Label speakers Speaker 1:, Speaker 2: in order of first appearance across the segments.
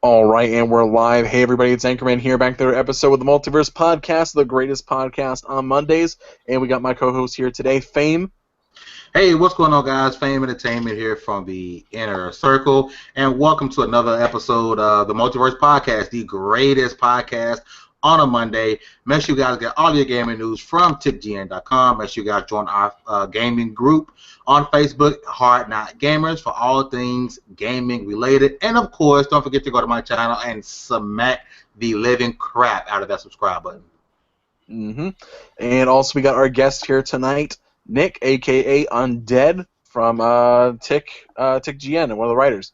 Speaker 1: All right, and we're live. Hey, everybody, it's Anchorman here, back to another episode of the Multiverse podcast, the greatest podcast on Mondays. And we got my co-host here today, Fame.
Speaker 2: Hey, what's going on, guys? Fame Entertainment here from the Inner Circle, and welcome to another episode of the Multiverse podcast, the greatest podcast on a Monday. Make sure you guys get all your gaming news from tickgn.com. Make sure you guys join our gaming group on Facebook, Hard Not Gamers, for all things gaming related. And, of course, don't forget to go to my channel and smack the living crap out of that subscribe button.
Speaker 1: And also we got our guest here tonight, Nick, a.k.a. Undead, from TickGN, and one of the writers.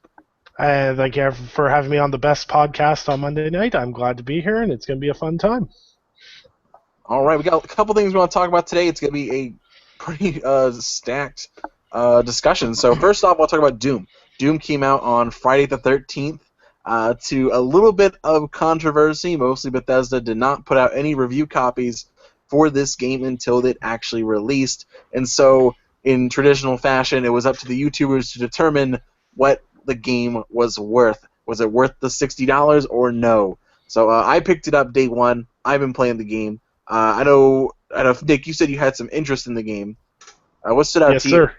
Speaker 3: Thank you for having me on the best podcast on Monday night. I'm glad to be here, and it's going to be a fun time.
Speaker 1: All right, we got a couple things we want to talk about today. It's going to be a pretty stacked discussion. So first off, we'll talk about Doom. Doom came out on Friday the 13th. To a little bit of controversy, mostly Bethesda did not put out any review copies for this game until it actually released. And so, in traditional fashion, it was up to the YouTubers to determine what the game was worth. Was it worth the $60 or no? So I picked it up day one. I've been playing the game. I know, Nick, you said you had some interest in the game. What stood out to you?
Speaker 3: Yes, sir.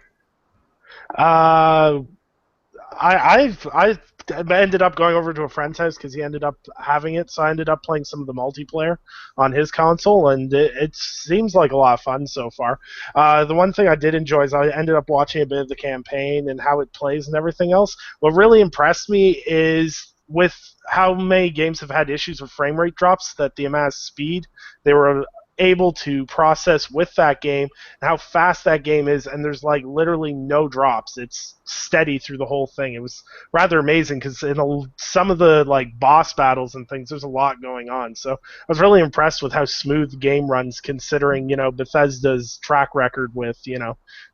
Speaker 3: I ended up going over to a friend's house because he ended up having it, so I ended up playing some of the multiplayer on his console, and it seems like a lot of fun so far. The one thing I did enjoy is I ended up watching a bit of the campaign and how it plays and everything else. What really impressed me is with how many games have had issues with frame rate drops, that the amount of speed they were able to process with that game and how fast that game is, and there's like literally no drops. It's steady through the whole thing. It was rather amazing because in some of the like boss battles and things, there's a lot going on. So I was really impressed with how smooth the game runs, considering Bethesda's track record with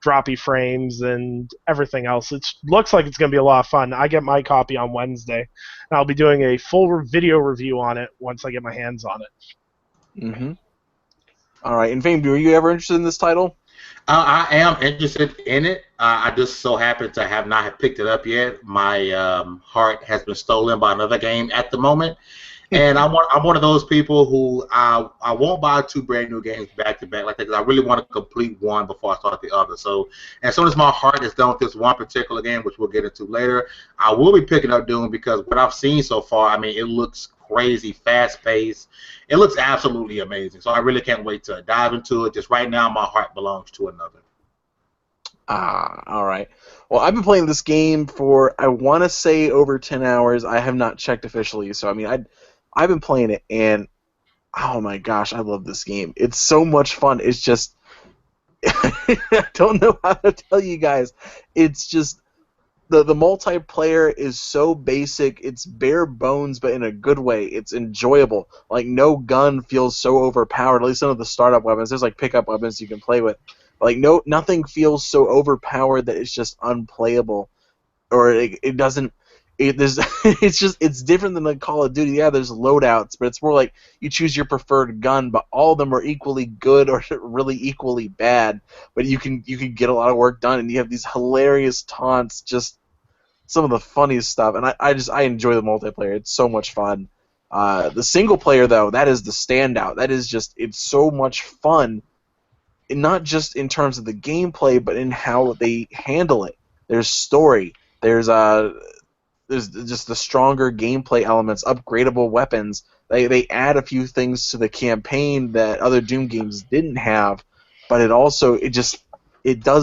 Speaker 3: droppy frames and everything else. It looks like it's going to be a lot of fun. I get my copy on Wednesday, and I'll be doing a full video review on it once I get my hands on it.
Speaker 1: Mm-hmm. All right, and Fame, were you ever interested in this title?
Speaker 2: I am interested in it. I just so happen to have not have picked it up yet. My heart has been stolen by another game at the moment, and I'm one of those people who I won't buy two brand new games back to back like that because I really want to complete one before I start the other. So as soon as my heart is done with this one particular game, which we'll get into later, I will be picking up Doom because what I've seen so far, I mean, it looks crazy, fast-paced. It looks absolutely amazing. So I really can't wait to dive into it. Just right now, my heart belongs to another.
Speaker 1: All right. Well, I've been playing this game for, I want to say, over 10 hours. I have not checked officially. So, I mean, I've been playing it, and oh my gosh, I love this game. It's so much fun. It's just, I don't know how to tell you guys. It's just, the multiplayer is so basic. It's bare bones, but in a good way. It's enjoyable. Like, no gun feels so overpowered. At least some of the startup weapons. There's like pickup weapons you can play with. But, like, nothing feels so overpowered that it's just unplayable, or it doesn't. It's different than like Call of Duty. Yeah, there's loadouts, but it's more like you choose your preferred gun, but all of them are equally good or really equally bad. But you can get a lot of work done, and you have these hilarious taunts, just some of the funniest stuff. And I enjoy the multiplayer. It's so much fun. The single player though, that is the standout. That is just, it's so much fun, and not just in terms of the gameplay, but in how they handle it. There's story. There's just the stronger gameplay elements, upgradable weapons. They add a few things to the campaign that other Doom games didn't have, but it does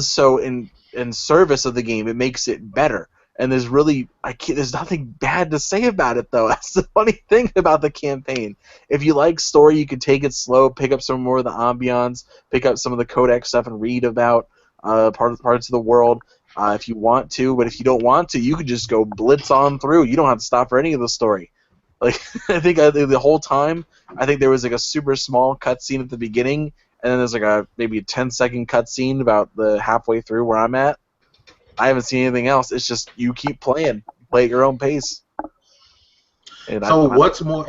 Speaker 1: so in service of the game. It makes it better. And there's nothing bad to say about it, though. That's the funny thing about the campaign. If you like story, you can take it slow, pick up some more of the ambiance, pick up some of the codex stuff, and read about parts of the world. If you want to, but if you don't want to, you could just go blitz on through. You don't have to stop for any of the story. Like, I think the whole time, I think there was like a super small cutscene at the beginning, and then there's like maybe a 10-second cutscene about the halfway through where I'm at. I haven't seen anything else. It's just you keep playing, play at your own pace.
Speaker 2: And so what's more?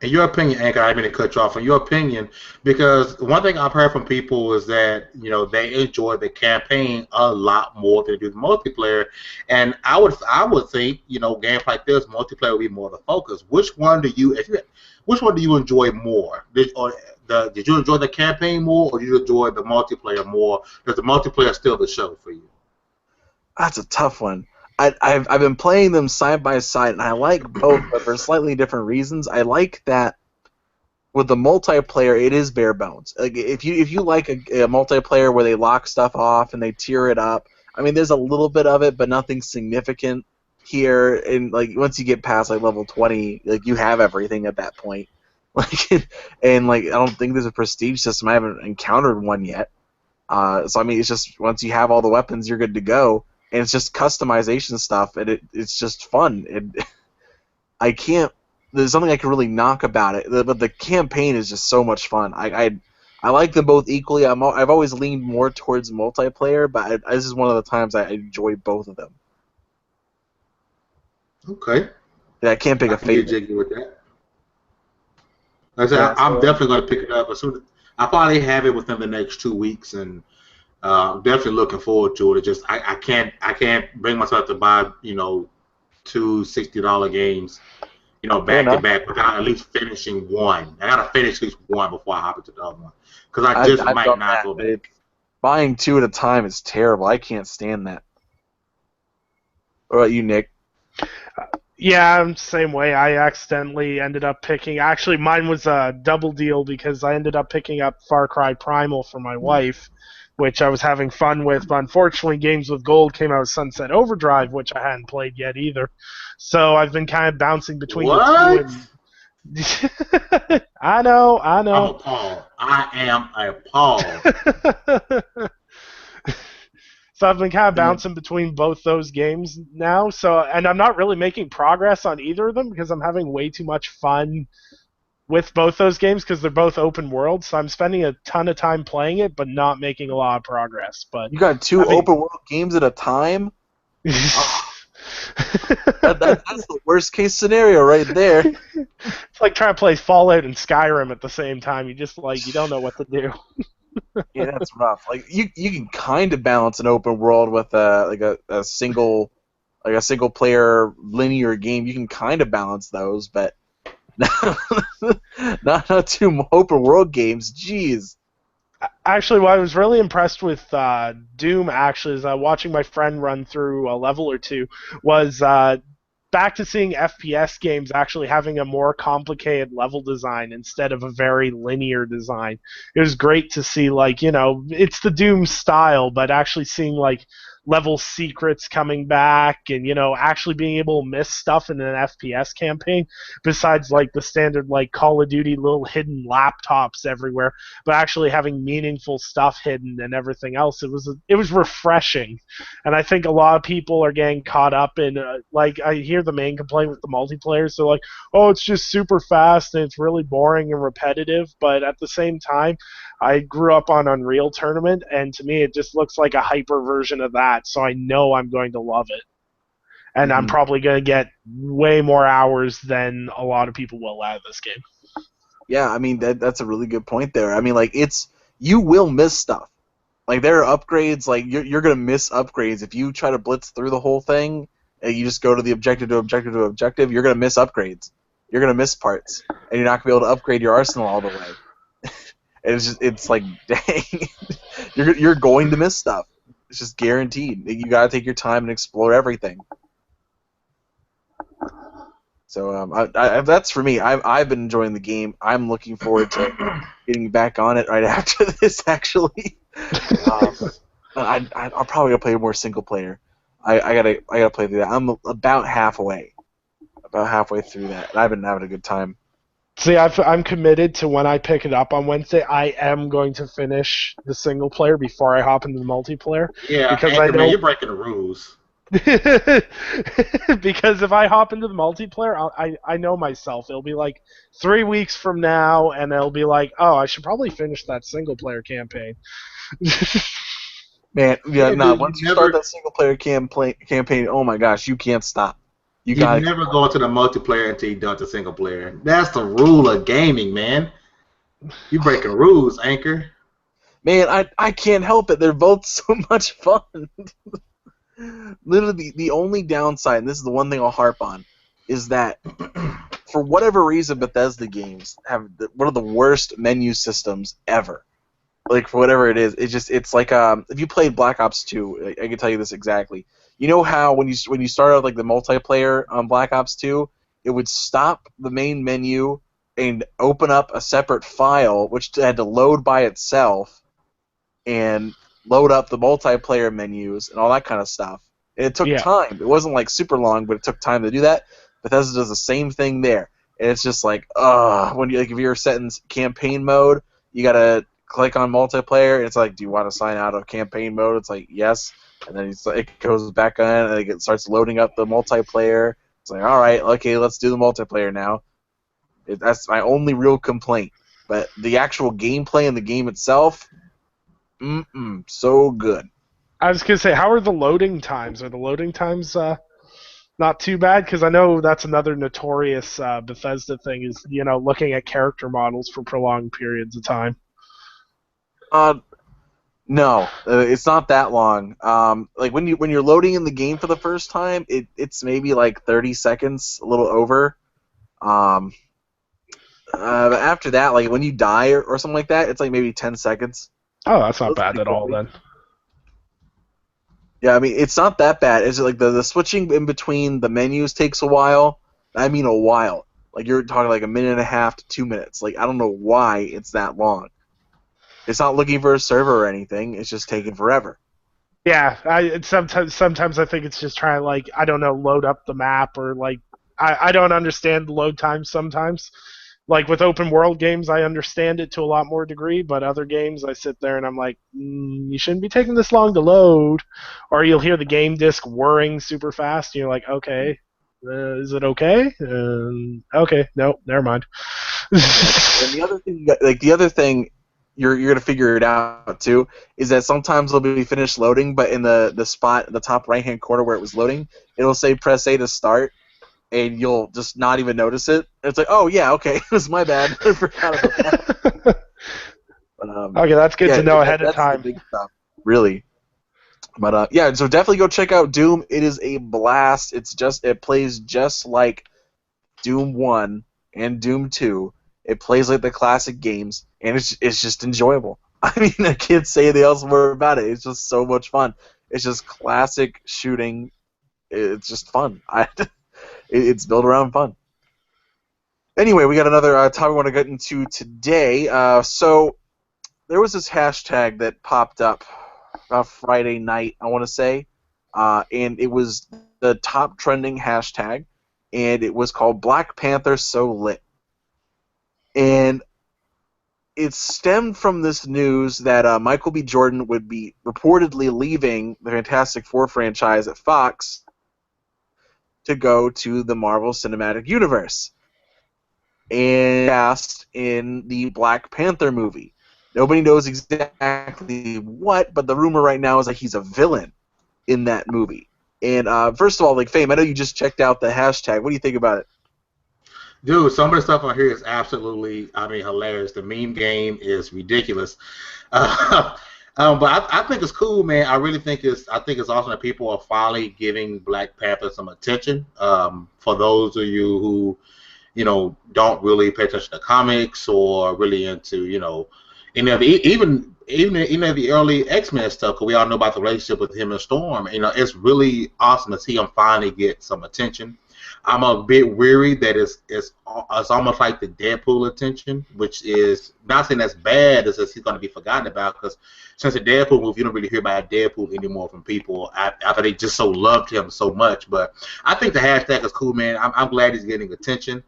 Speaker 2: In your opinion, Anchor, I didn't mean to cut you off. In your opinion, because one thing I've heard from people is that they enjoy the campaign a lot more than they do the multiplayer, and I would think games like this, multiplayer would be more the focus. Which one do you enjoy more? Did you enjoy the campaign more, or did you enjoy the multiplayer more? Is the multiplayer still the show for you?
Speaker 1: That's a tough one. I've been playing them side by side, and I like both, but for slightly different reasons. I like that with the multiplayer, it is bare bones. Like if you like a multiplayer where they lock stuff off and they tier it up, I mean, there's a little bit of it, but nothing significant here. And like once you get past like level 20, like you have everything at that point. Like and like I don't think there's a prestige system. I haven't encountered one yet. So I mean, it's just once you have all the weapons, you're good to go. And it's just customization stuff, and it's just fun. I can't. There's something I can really knock about it, but the campaign is just so much fun. I like them both equally. I've always leaned more towards multiplayer, but this is one of the times I enjoy both of them.
Speaker 2: Okay.
Speaker 1: Yeah, I can't pick a
Speaker 2: I can get
Speaker 1: favorite.
Speaker 2: jiggy with that. Like I said, I'm definitely going to pick it up as soon. I probably have it within the next 2 weeks, and I'm definitely looking forward to it. It just I can't bring myself to buy two $60 games back to back without at least finishing one. I gotta finish at least one before I hop into the other one because I just
Speaker 1: I've
Speaker 2: might
Speaker 1: done
Speaker 2: not
Speaker 1: that,
Speaker 2: go
Speaker 1: but
Speaker 2: back.
Speaker 1: buying two at a time is terrible. I can't stand that. What about you, Nick?
Speaker 3: Yeah, I'm the same way. I accidentally ended up picking. Actually, mine was a double deal because I ended up picking up Far Cry Primal for my wife, which I was having fun with. But unfortunately, Games with Gold came out with Sunset Overdrive, which I hadn't played yet either. So I've been kind of bouncing between the
Speaker 2: What?
Speaker 3: two. And I know.
Speaker 2: I'm appalled. I am appalled.
Speaker 3: So I've been kind of
Speaker 1: Yeah.
Speaker 3: bouncing between both those games now. And I'm not really making progress on either of them because I'm having way too much fun with both those games because they're both open world. So I'm spending a ton of time playing it, but not making a lot of progress. But
Speaker 1: You got two
Speaker 3: I mean,
Speaker 1: open world games at a time? That's the worst case scenario right there.
Speaker 3: it's like trying to play Fallout and Skyrim at the same time. You don't know what to do.
Speaker 1: Yeah, that's rough. Like you can kind of balance an open world with a single player linear game. You can kind of balance those, but not two open world games. Jeez.
Speaker 3: Actually, what I was really impressed with Doom, actually, is watching my friend run through a level or two, was back to seeing FPS games actually having a more complicated level design instead of a very linear design. It was great to see, it's the Doom style, but actually seeing, level secrets coming back and, actually being able to miss stuff in an FPS campaign besides, the standard, Call of Duty little hidden laptops everywhere, but actually having meaningful stuff hidden and everything else. It was refreshing, and I think a lot of people are getting caught up in I hear the main complaint with the multiplayer. So oh, it's just super fast and it's really boring and repetitive. But at the same time, I grew up on Unreal Tournament, and to me, it just looks like a hyper version of that. So I know I'm going to love it, and I'm probably going to get way more hours than a lot of people will out of this game.
Speaker 1: Yeah, I mean that's a really good point there. I mean, you will miss stuff. Like there are upgrades. Like you're gonna miss upgrades if you try to blitz through the whole thing. And you just go to the objective to objective to objective. You're gonna miss upgrades. You're gonna miss parts, and you're not gonna be able to upgrade your arsenal all the way. It's like, dang, you're going to miss stuff. It's just guaranteed. You gotta take your time and explore everything. So that's for me. I've been enjoying the game. I'm looking forward to getting back on it right after this. Actually, I'll probably gonna play more single player. I gotta play through that. I'm about halfway through that, and I've been having a good time.
Speaker 3: See, I'm committed to when I pick it up on Wednesday. I am going to finish the single player before I hop into the multiplayer.
Speaker 2: Yeah,
Speaker 3: because
Speaker 2: Anchor, man, you're breaking the rules.
Speaker 3: Because if I hop into the multiplayer, I know myself. It'll be 3 weeks from now, and it'll be oh, I should probably finish that single player campaign.
Speaker 1: Man,
Speaker 2: Yeah, dude,
Speaker 1: once you start that single player campaign, oh my gosh, you can't stop. You
Speaker 2: You
Speaker 1: gotta,
Speaker 2: never go into the multiplayer until you done the single player. That's the rule of gaming, man. You breaking rules, Anchor.
Speaker 1: man. I can't help it. They're both so much fun. Literally, the only downside, and this is the one thing I'll harp on, is that for whatever reason, Bethesda games have one of the worst menu systems ever. Like for whatever it is, it's like if you played Black Ops 2, I can tell you this exactly. You know how when you start out like the multiplayer on Black Ops 2, it would stop the main menu and open up a separate file which had to load by itself and load up the multiplayer menus and all that kind of stuff. And it took
Speaker 3: Yeah.
Speaker 1: time. It wasn't like super long, but it took time to do that. Bethesda does the same thing there. And it's just like, when you like if you're set in campaign mode, you gotta click on multiplayer, and it's like, do you want to sign out of campaign mode? It's like, yes. And then it goes back on, and it starts loading up the multiplayer. It's like, all right, okay, let's do the multiplayer now. That's my only real complaint. But the actual gameplay and the game itself, so good.
Speaker 3: I was gonna say, how are the loading times? Are the loading times not too bad? Because I know that's another notorious Bethesda thing is looking at character models for prolonged periods of time.
Speaker 1: No, it's not that long. Like when you're loading in the game for the first time, it's maybe like 30 seconds, a little over. But after that, like when you die or something like that, it's like maybe 10 seconds.
Speaker 3: Oh, that's not
Speaker 1: That's
Speaker 3: bad
Speaker 1: pretty
Speaker 3: at all
Speaker 1: quickly.
Speaker 3: then.
Speaker 1: Yeah, I mean it's not that bad. It's like the switching in between the menus takes a while. I mean a while. Like you're talking like a minute and a half to 2 minutes. Like I don't know why it's that long. It's not looking for a server or anything. It's just taking forever.
Speaker 3: Yeah, sometimes I think it's just trying to I don't know, load up the map or I don't understand load times sometimes. Like with open world games, I understand it to a lot more degree, but other games I sit there and I'm like, you shouldn't be taking this long to load, or you'll hear the game disc whirring super fast, and you're like, okay, is it okay? Okay, no, never mind.
Speaker 1: And the other thing, you're gonna figure it out too, is that sometimes it'll be finished loading, but in the spot, the top right hand corner where it was loading, it'll say press A to start, and you'll just not even notice it. It's like, oh yeah, okay, it was my bad. I forgot about that. But,
Speaker 3: Okay, that's good
Speaker 1: yeah,
Speaker 3: to know ahead of
Speaker 1: that's the
Speaker 3: time.
Speaker 1: big stuff, really. But yeah, so definitely go check out Doom. It is a blast. It plays just like Doom 1 and Doom 2. It plays like the classic games, and it's just enjoyable. I mean, I can't say anything else more about it. It's just so much fun. It's just classic shooting. It's just fun. It's built around fun. Anyway, we got another topic we want to get into today. So there was this hashtag that popped up Friday night, I want to say, and it was the top trending hashtag, and it was called Black Panther So Lit. And it stemmed from this news that Michael B. Jordan would be reportedly leaving the Fantastic Four franchise at Fox to go to the Marvel Cinematic Universe. And cast in the Black Panther movie. Nobody knows exactly what, but the rumor right now is that he's a villain in that movie. And first of all, like Fame, I know you just checked out the hashtag. What do you think about it?
Speaker 2: Dude, some of the stuff on here is absolutely, hilarious. The meme game is ridiculous. But I think it's cool, man. I really think it's awesome that people are finally giving Black Panther some attention. For those of you who, don't really pay attention to comics or really into, any of the, even the early X-Men stuff, because we all know about the relationship with him and Storm. It's really awesome to see him finally get some attention. I'm a bit weary that it's almost like the Deadpool attention, which is not saying that's bad, it's just he's going to be forgotten about, because since the Deadpool movie, you don't really hear about Deadpool anymore from people after they just so loved him so much. But I think the hashtag is cool, man. I'm glad he's getting attention.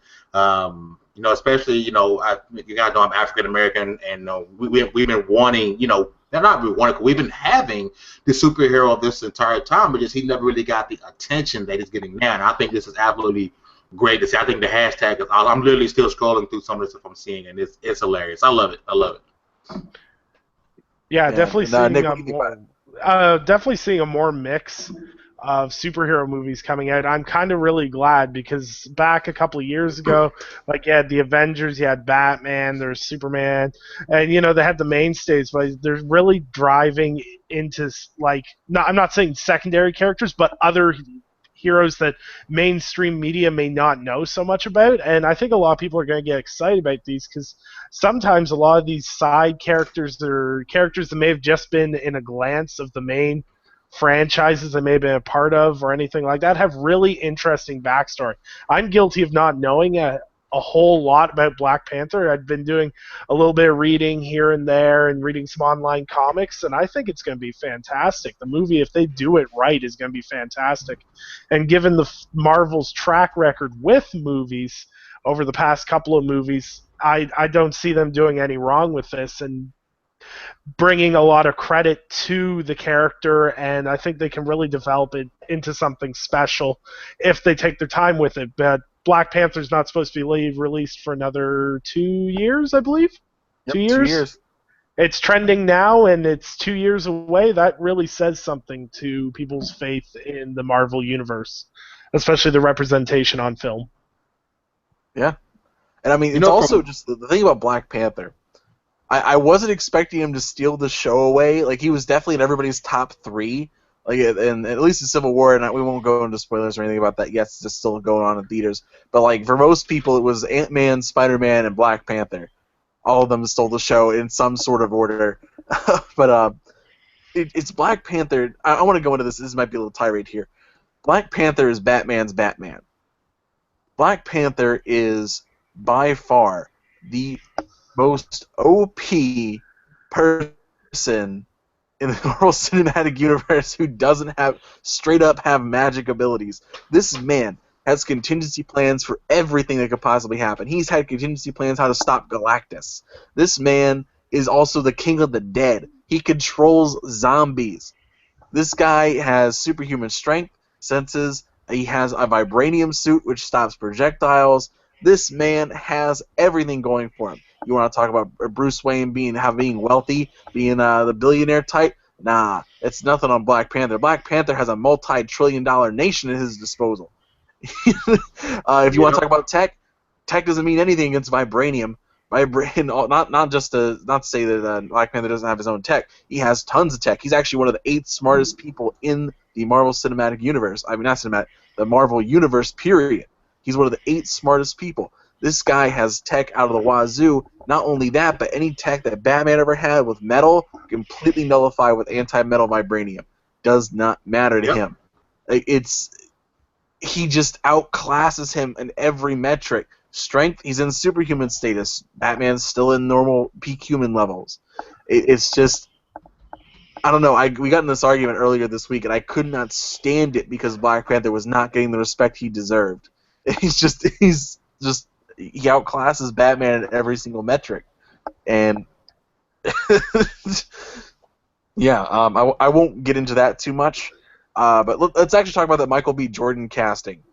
Speaker 2: Especially, you guys know I'm African American, and we've been wanting, not really wanting, we've been having the superhero this entire time, but just he never really got the attention that he's getting now. And I think this is absolutely great to see. I think the hashtag is, I'm literally still scrolling through some of the stuff I'm seeing, and it's hilarious. I love it.
Speaker 3: Yeah, definitely seeing
Speaker 1: Nick, what do you think about it?
Speaker 3: definitely seeing a more mix of superhero movies coming out. I'm kind of really glad because back a couple of years ago, like you had the Avengers, you had Batman, there's Superman, and they had the mainstays, but they're really driving into like I'm not saying secondary characters, but other heroes that mainstream media may not know so much about. And I think a lot of people are going to get excited about these because sometimes a lot of these side characters, they're characters that may have just been in a glance of the main franchises they may have been a part of or anything like that, have really interesting backstory. I'm guilty of not knowing a whole lot about Black Panther. I've been doing a little bit of reading here and there and reading some online comics, and I think it's going to be fantastic. The movie, if they do it right, is going to be fantastic. And given the Marvel's track record with movies over the past couple of movies, I don't see them doing any wrong with this, and bringing a lot of credit to the character, and I think they can really develop it into something special if they take their time with it. But Black Panther's not supposed to be released for another 2 years, I believe.
Speaker 1: Yep,
Speaker 3: 2 years?
Speaker 1: 2 years.
Speaker 3: It's trending now, and it's 2 years away. That really says something to people's faith in the Marvel Universe, especially the representation on film.
Speaker 1: Yeah. And I mean, it's also just the thing about Black Panther. I wasn't expecting him to steal the show away. Like, he was definitely in everybody's top 3. Like, and at least in Civil War, and we won't go into spoilers or anything about that yet. It's just still going on in theaters. But, like, for most people, it was Ant-Man, Spider-Man, and Black Panther. All of them stole the show in some sort of order. But it's Black Panther. I want to go into this. This might be a little tirade here. Black Panther is Batman's Batman. Black Panther is, by far, the most OP person in the Marvel Cinematic Universe who doesn't straight up have magic abilities. This man has contingency plans for everything that could possibly happen. He's had contingency plans how to stop Galactus. This man is also the king of the dead. He controls zombies. This guy has superhuman strength, senses. He has a vibranium suit which stops projectiles. This man has everything going for him. You want to talk about Bruce Wayne being wealthy, being the billionaire type? Nah, it's nothing on Black Panther. Black Panther has a multi-trillion-dollar nation at his disposal. If you want to talk about tech doesn't mean anything against vibranium. Not to say that Black Panther doesn't have his own tech. He has tons of tech. He's actually one of the 8 smartest people in the Marvel Cinematic Universe. I mean, not cinematic, the Marvel Universe, period. He's one of the 8 smartest people. This guy has tech out of the wazoo. Not only that, but any tech that Batman ever had with metal, completely nullified with anti-metal vibranium. Does not matter to him. He just outclasses him in every metric. Strength, he's in superhuman status. Batman's still in normal peak human levels. It's just, I don't know. We got in this argument earlier this week, and I could not stand it because Black Panther was not getting the respect he deserved. He outclasses Batman in every single metric, and yeah, I won't get into that too much. But let's actually talk about the Michael B. Jordan casting.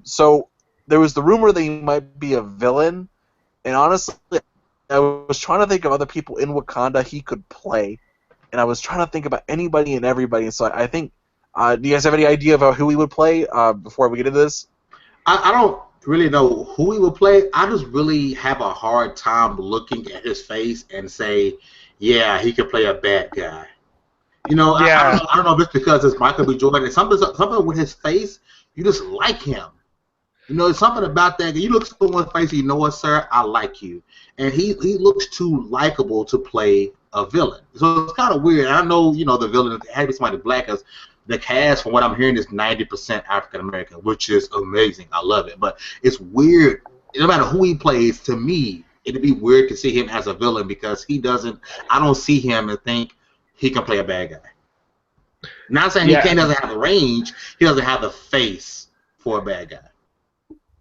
Speaker 1: So there was the rumor that he might be a villain, and honestly, I was trying to think of other people in Wakanda he could play, and I was trying to think about anybody and everybody. So I think, do you guys have any idea about who he would play before we get into this?
Speaker 2: I don't really know who he would play. I just really have a hard time looking at his face and say, yeah, he could play a bad guy. Yeah. I don't know if it's because it's Michael B. Jordan. It's something with his face, you just like him. It's something about that. You look at someone's face, you know what, sir, I like you. And he looks too likable to play a villain. So it's kind of weird. I know, the villain had to be somebody black, as the cast, from what I'm hearing, is 90% African American, which is amazing. I love it. But it's weird. No matter who he plays, to me, it'd be weird to see him as a villain because I don't see him and think he can play a bad guy. Not saying he doesn't have the range, he doesn't have the face for a bad guy.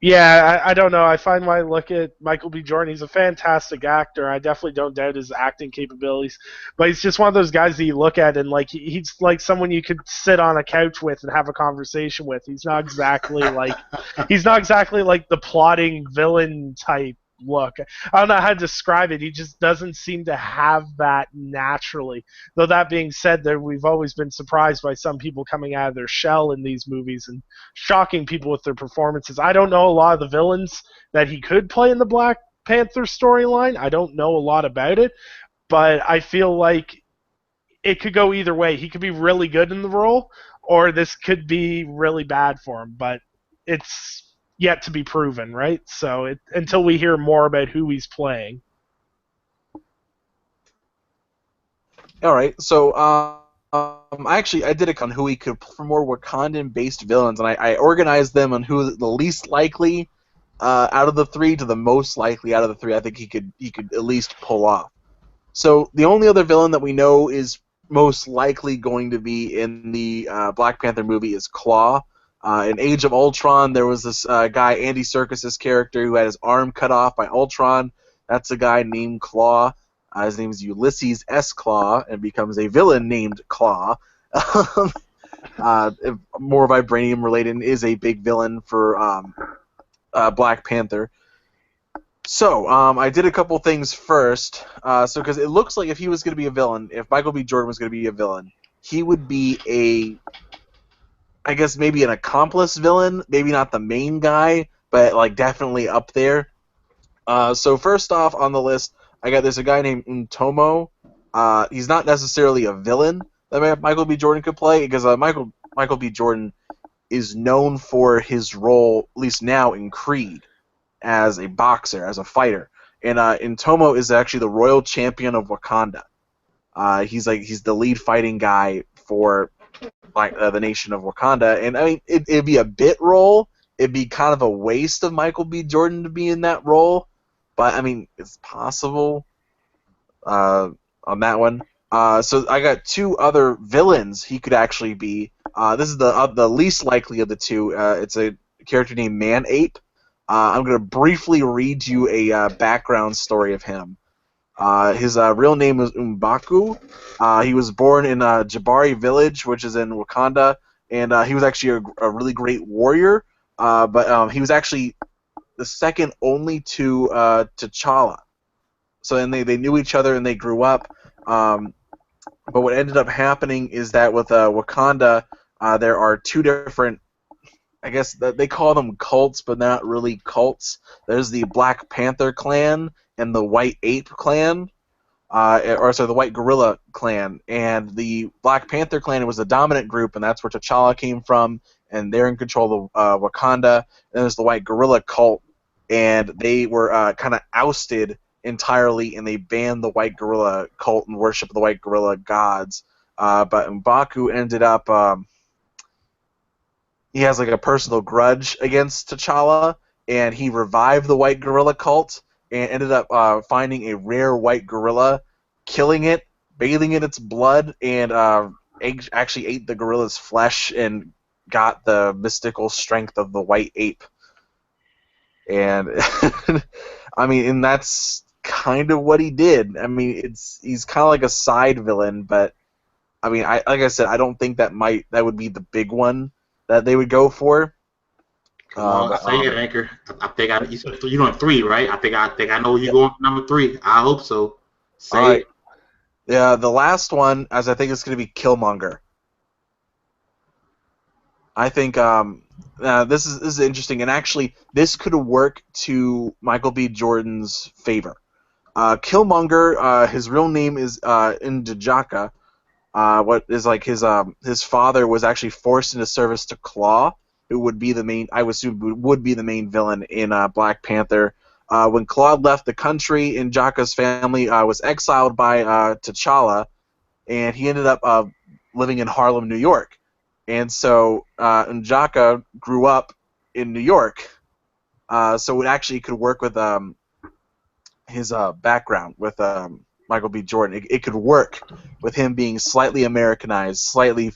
Speaker 3: Yeah, I don't know. I find when I look at Michael B. Jordan, he's a fantastic actor. I definitely don't doubt his acting capabilities, but he's just one of those guys that you look at and he's like someone you could sit on a couch with and have a conversation with. He's not exactly like the plotting villain type look. I don't know how to describe it. He just doesn't seem to have that naturally. Though that being said, there we've always been surprised by some people coming out of their shell in these movies and shocking people with their performances. I don't know a lot of the villains that he could play in the Black Panther storyline. I don't know a lot about it, but I feel like it could go either way. He could be really good in the role, or this could be really bad for him. But it's yet to be proven, right? So until we hear more about who he's playing.
Speaker 1: All right, so I did a on who he could for more Wakandan-based villains, and I organized them on who the least likely out of the three to the most likely out of the three. I think he could at least pull off. So the only other villain that we know is most likely going to be in the Black Panther movie is Claw. In Age of Ultron, there was this guy, Andy Serkis's character, who had his arm cut off by Ultron. That's a guy named Claw. His name is Ulysses S. Claw, and becomes a villain named Claw. More vibranium related, is a big villain for Black Panther. So, I did a couple things first. Because it looks like if he was going to be a villain, if Michael B. Jordan was going to be a villain, he would be I guess maybe an accomplice villain, maybe not the main guy, but like definitely up there. So first off on the list, there's a guy named Ntomo. He's not necessarily a villain that Michael B. Jordan could play, because Michael B. Jordan is known for his role, at least now, in Creed, as a boxer, as a fighter. And Ntomo is actually the royal champion of Wakanda. He's the lead fighting guy for the nation of Wakanda. And I mean, it'd be a bit role. It'd be kind of a waste of Michael B. Jordan to be in that role. But I mean, it's possible on that one. So I got two other villains he could actually be. This is the least likely of the two. It's a character named Man-Ape. I'm going to briefly read you a background story of him. His real name is M'Baku. He was born in Jabari Village, which is in Wakanda, and he was actually a really great warrior. But he was actually the second only to T'Challa. So then they knew each other and they grew up. But what ended up happening is that with Wakanda, there are two different, I guess they call them cults, but not really cults. There's the Black Panther clan and the White Ape clan, the White Gorilla clan. And the Black Panther clan was the dominant group, and that's where T'Challa came from, and they're in control of Wakanda. And there's the White Gorilla cult, and they were kind of ousted entirely, and they banned the White Gorilla cult and worship of the White Gorilla gods. But M'Baku ended up... he has like a personal grudge against T'Challa, and he revived the White Gorilla cult and ended up finding a rare white gorilla, killing it, bathing in its blood, and actually ate the gorilla's flesh and got the mystical strength of the white ape. And I mean, and that's kind of what he did. I mean, he's kind of like a side villain, but I mean, like I said, I don't think that would be the big one that they would go for.
Speaker 2: Say it, Anchor. I think you said you're doing three, right? I think I know you're going for number three. I hope so. Say it.
Speaker 1: Yeah, the last one, as I think it's going to be Killmonger. I think this is interesting, and actually, this could work to Michael B. Jordan's favor. Killmonger, his real name is N'Jaka. What is like his father was actually forced into service to Claw, who would be the main, I would assume, would be the main villain in Black Panther. When Claude left the country, N'Jaka's family was exiled by T'Challa, and he ended up living in Harlem, New York. And so N'Jaka grew up in New York, so it actually could work with his background with Michael B. Jordan. It could work with him being slightly Americanized, slightly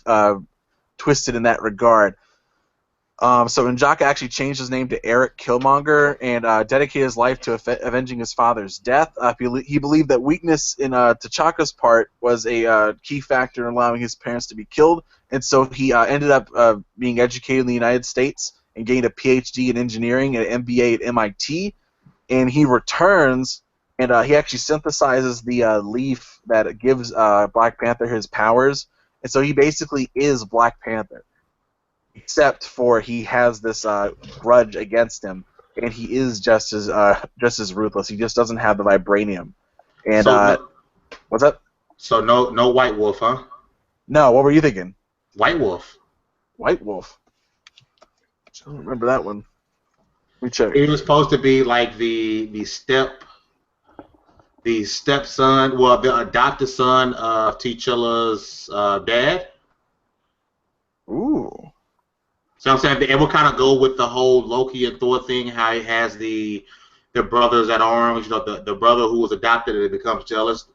Speaker 1: twisted in that regard. So N'Jaka actually changed his name to Eric Killmonger and dedicated his life to avenging his father's death. He believed that weakness in T'Chaka's part was a key factor in allowing his parents to be killed, and so he ended up being educated in the United States and gained a PhD in engineering and an MBA at MIT. and he returns, and he actually synthesizes the leaf that gives Black Panther his powers, and so he basically is Black Panther, except for he has this grudge against him, and he is just as ruthless. He just doesn't have the vibranium. And
Speaker 2: So
Speaker 1: what's that?
Speaker 2: so no White Wolf, huh?
Speaker 1: No, what were you thinking?
Speaker 2: White Wolf.
Speaker 1: White Wolf. I don't remember that one. Let me check.
Speaker 2: He was supposed to be like the stepson, well, the adopted son of T'Challa's dad.
Speaker 1: Ooh.
Speaker 2: So I'm saying it will kind of go with the whole Loki and Thor thing, how he has the brothers at arms, the brother who was adopted and becomes jealous.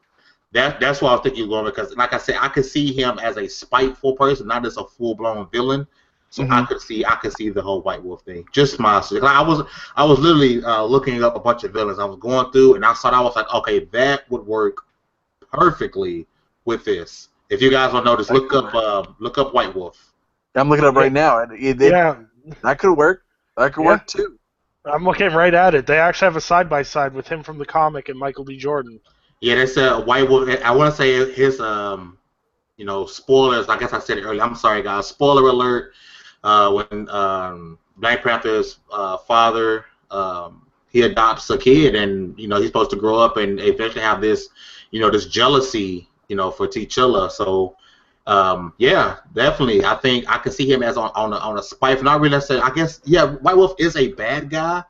Speaker 2: That's why I was thinking going, because like I said, I could see him as a spiteful person, not as a full blown villain. So I could see the whole White Wolf thing. Just my like I was literally looking up a bunch of villains. I was going through and I was like, okay, that would work perfectly with this. If you guys don't notice, look up White Wolf.
Speaker 1: I'm looking up right now, and that could work. That could work too.
Speaker 3: I'm looking right at it. They actually have a side-by-side with him from the comic and Michael B. Jordan.
Speaker 2: Yeah, that's a White Wolf. I want to say his spoilers. I guess I said it earlier. I'm sorry, guys. Spoiler alert. When Black Panther's father he adopts a kid, and he's supposed to grow up and eventually have this this jealousy for T'Challa. So yeah, definitely. I think I could see him as on a spiteful. Not really necessarily. I guess White Wolf is a bad guy,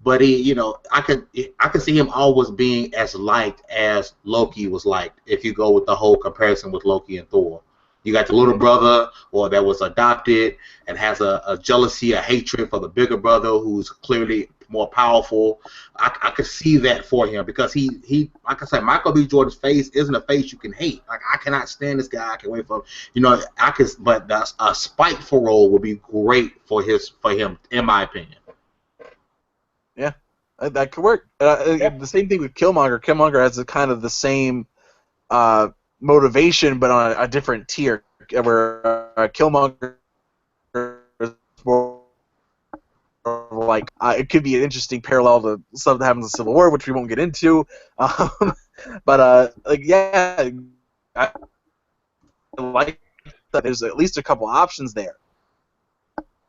Speaker 2: but he I could see him always being as liked as Loki was liked. If you go with the whole comparison with Loki and Thor. You got the little brother, or that was adopted, and has a jealousy, a hatred for the bigger brother, who's clearly more powerful. I could see that for him because he like I said, Michael B. Jordan's face isn't a face you can hate. Like I cannot stand this guy. I can't wait for but a spiteful role would be great for him, in my opinion.
Speaker 1: Yeah, that could work. The same thing with Killmonger. Killmonger has kind of the same motivation, but on a different tier. Where Killmonger is more like it could be an interesting parallel to stuff that happens in Civil War, which we won't get into. But I like that there's at least a couple options there.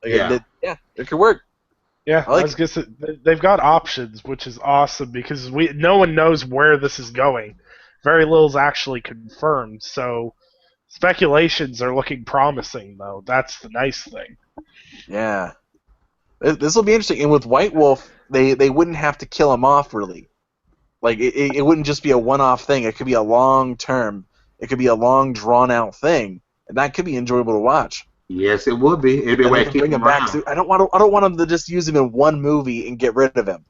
Speaker 1: It could work.
Speaker 3: Yeah, I was gonna say, they've got options, which is awesome because no one knows where this is going. Very little is actually confirmed, so speculations are looking promising, though. That's the nice thing.
Speaker 1: Yeah. This will be interesting. And with White Wolf, they wouldn't have to kill him off, really. Like, it wouldn't just be a one-off thing. It could be a long-term. It could be a long, drawn-out thing. And that could be enjoyable to watch.
Speaker 2: Yes, it would be. It'd be a way to keep him back.
Speaker 1: I don't want them to just use him in one movie and get rid of him.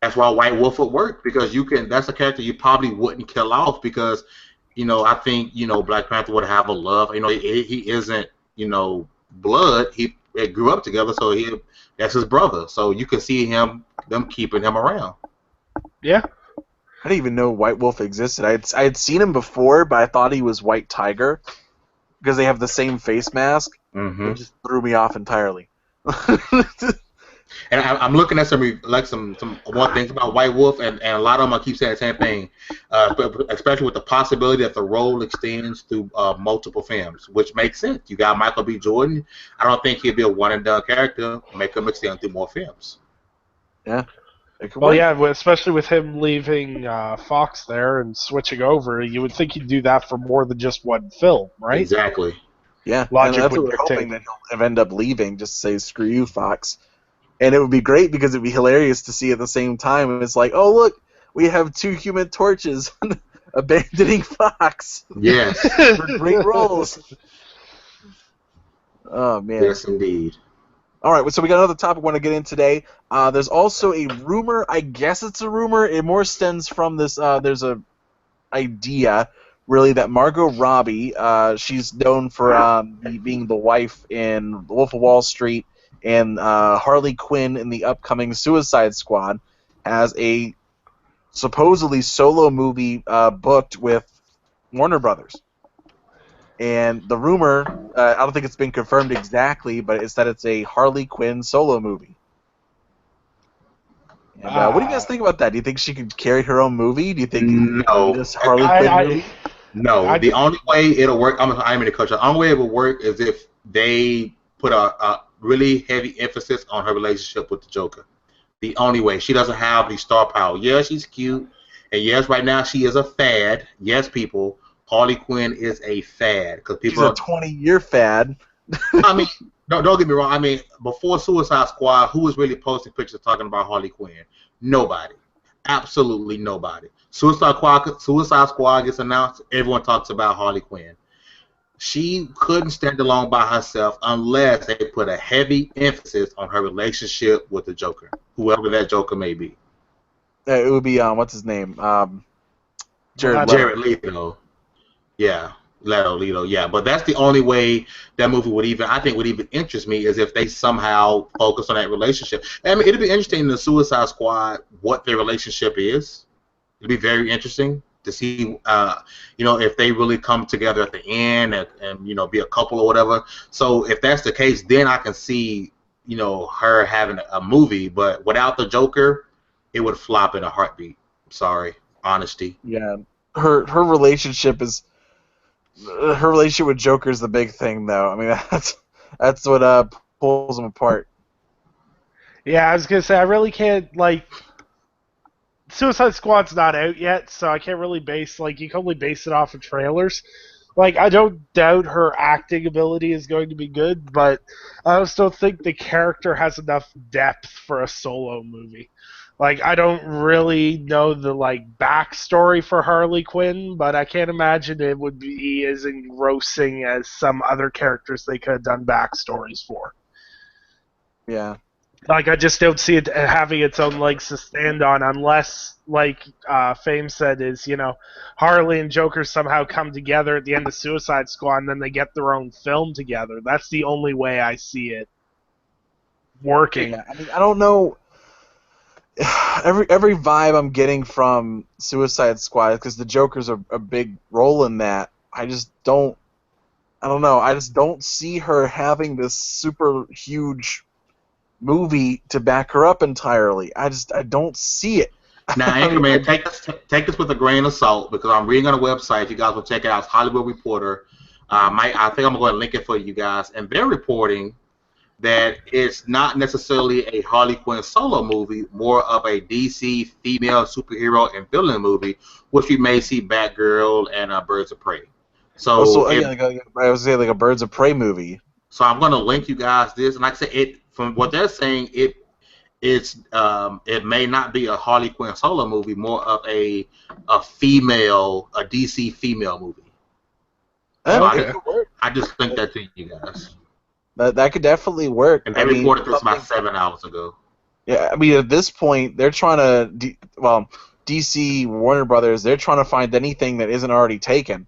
Speaker 2: That's why White Wolf would work, because that's a character you probably wouldn't kill off because, I think, Black Panther would have a love. He isn't, blood. They grew up together, so that's his brother. So you can see them keeping him around.
Speaker 3: Yeah.
Speaker 1: I didn't even know White Wolf existed. I had seen him before, but I thought he was White Tiger because they have the same face mask.
Speaker 2: Mm-hmm.
Speaker 1: It just threw me off entirely.
Speaker 2: And I'm looking at some more things about White Wolf, and a lot of them I keep saying the same thing, especially with the possibility that the role extends through multiple films, which makes sense. You got Michael B. Jordan. I don't think he'd be a one-and-done character. Make him extend through more films.
Speaker 1: Yeah.
Speaker 3: Well, yeah, especially with him leaving Fox there and switching over, you would think he'd do that for more than just one film, right?
Speaker 2: Exactly.
Speaker 1: Yeah,
Speaker 3: Logic
Speaker 1: and that's
Speaker 3: would
Speaker 1: what we're
Speaker 3: dictate.
Speaker 1: hoping, that he'll end up leaving, just say, screw you, Fox. And it would be great because it would be hilarious to see at the same time. And it's like, oh, look, we have two Human Torches abandoning Fox.
Speaker 2: Yes.
Speaker 1: For great roles. Oh, man.
Speaker 2: Yes, indeed.
Speaker 1: All right, so we got another topic we want to get in today. There's also a rumor. I guess it's a rumor. It more stems from this. There's a idea, really, that Margot Robbie, she's known for being the wife in The Wolf of Wall Street, and Harley Quinn in the upcoming Suicide Squad, has a supposedly solo movie booked with Warner Brothers. And the rumor, I don't think it's been confirmed exactly, but it's that it's a Harley Quinn solo movie. And what do you guys think about that? Do you think she could carry her own movie? Do you think
Speaker 2: No.
Speaker 1: this Harley Quinn movie?
Speaker 2: No. The only way it'll work, I'm in the culture. The only way it will work is if they put a really heavy emphasis on her relationship with the Joker. The only way. She doesn't have the star power. Yeah, she's cute. And yes, right now she is a fad. Yes, people. Harley Quinn is a fad. Because people
Speaker 1: She's a 20-year fad.
Speaker 2: I mean, don't get me wrong. I mean, before Suicide Squad, who was really posting pictures talking about Harley Quinn? Nobody. Absolutely nobody. Suicide Squad gets announced, everyone talks about Harley Quinn. She couldn't stand alone by herself unless they put a heavy emphasis on her relationship with the Joker, whoever that Joker may be.
Speaker 1: It would be, what's his name?
Speaker 2: Jared Leto. Yeah. Leto, yeah, but that's the only way that movie would even interest me is if they somehow focus on that relationship. I mean, it'd be interesting in the Suicide Squad what their relationship is. It'd be very interesting to see, if they really come together at the end and be a couple or whatever. So if that's the case, then I can see, her having a movie. But without the Joker, it would flop in a heartbeat. Sorry, honesty.
Speaker 1: Yeah, her relationship is. Her relationship with Joker is the big thing, though. I mean, that's what pulls them apart.
Speaker 3: Yeah, I was gonna say I really can't Suicide Squad's not out yet, so I can't really you can only base it off of trailers. I don't doubt her acting ability is going to be good, but I also don't think the character has enough depth for a solo movie. I don't really know the backstory for Harley Quinn, but I can't imagine it would be as engrossing as some other characters they could have done backstories for.
Speaker 1: Yeah.
Speaker 3: I just don't see it having its own legs to stand on unless, Fame said, is, Harley and Joker somehow come together at the end of Suicide Squad and then they get their own film together. That's the only way I see it working.
Speaker 1: Yeah, I mean, I don't know. Every vibe I'm getting from Suicide Squad, because the Joker's a big role in that, I don't know. I just don't see her having this super huge movie to back her up entirely. I don't see it.
Speaker 2: Now, Anchorman, take this with a grain of salt because I'm reading on a website. If you guys will check it out, it's Hollywood Reporter. I think I'm going to link it for you guys, and they're reporting that it's not necessarily a Harley Quinn solo movie, more of a DC female superhero and villain movie, which we may see Batgirl and Birds of Prey. I
Speaker 1: was saying like a Birds of Prey movie.
Speaker 2: So I'm going to link you guys this, and like I said, from what they're saying, it may not be a Harley Quinn solo movie, more of a DC female movie.
Speaker 1: Okay.
Speaker 2: So I just think that to you guys.
Speaker 1: That could definitely work.
Speaker 2: And they reported this about 7 hours ago.
Speaker 1: Yeah, I mean, at this point, they're trying to, DC, Warner Brothers, they're trying to find anything that isn't already taken.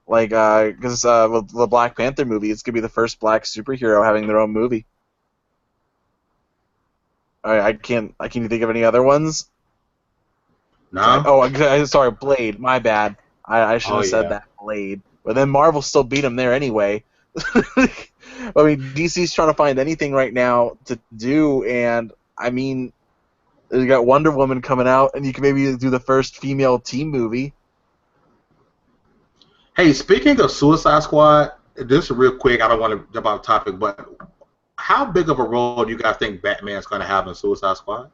Speaker 1: Because with the Black Panther movie, it's going to be the first black superhero having their own movie. I can't think of any other ones.
Speaker 2: No?
Speaker 1: Sorry, Blade, my bad. I should have said that, Blade. But then Marvel still beat him there anyway. I mean, DC's trying to find anything right now to do, and I mean, you got Wonder Woman coming out, and you can maybe do the first female team movie.
Speaker 2: Hey, speaking of Suicide Squad, this is real quick. I don't want to jump off the topic, but how big of a role do you guys think Batman's going to have in Suicide Squad?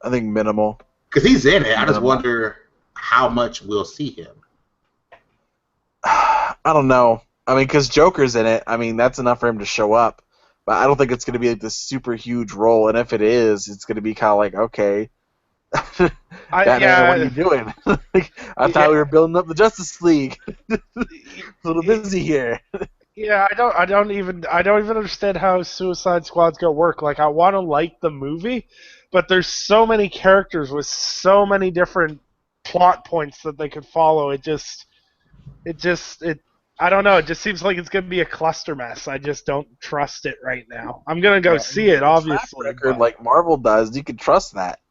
Speaker 1: I think minimal.
Speaker 2: Because he's in it. I just wonder how much we'll see him.
Speaker 1: I don't know. I mean, because Joker's in it, I mean, that's enough for him to show up. But I don't think it's going to be like this super huge role. And if it is, it's going to be kind of like, okay, Batman, what are you doing? I thought we were building up the Justice League. A little busy here.
Speaker 3: Yeah, I don't even understand how Suicide Squad's gonna work. I want to like the movie, but there's so many characters with so many different plot points that they could follow. It I don't know. It just seems like it's going to be a cluster mess. I just don't trust it right now. I'm going to go see it, obviously.
Speaker 1: Track record like Marvel does, you can trust that.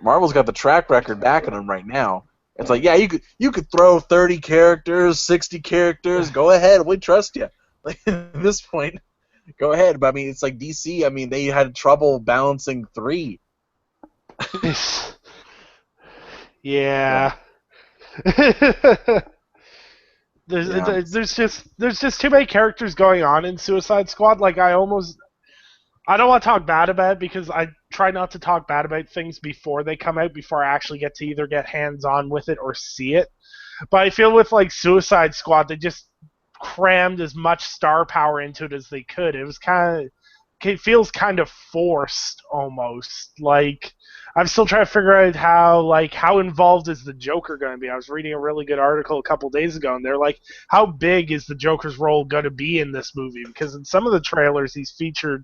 Speaker 1: Marvel's got the track record backing them right now. It's like, yeah, you could throw 30 characters, 60 characters. Go ahead, we trust you. At this point, go ahead. But I mean, it's like DC. I mean, they had trouble balancing 3.
Speaker 3: Yeah.
Speaker 1: Yeah.
Speaker 3: There's just too many characters going on in Suicide Squad. Like I don't want to talk bad about it because I try not to talk bad about things before they come out, before I actually get to either get hands on with it or see it. But I feel with like Suicide Squad, they just crammed as much star power into it as they could. It feels kind of forced almost. Like I'm still trying to figure out how involved is the Joker going to be. I was reading a really good article a couple days ago, and they're like, how big is the Joker's role going to be in this movie? Because in some of the trailers, he's featured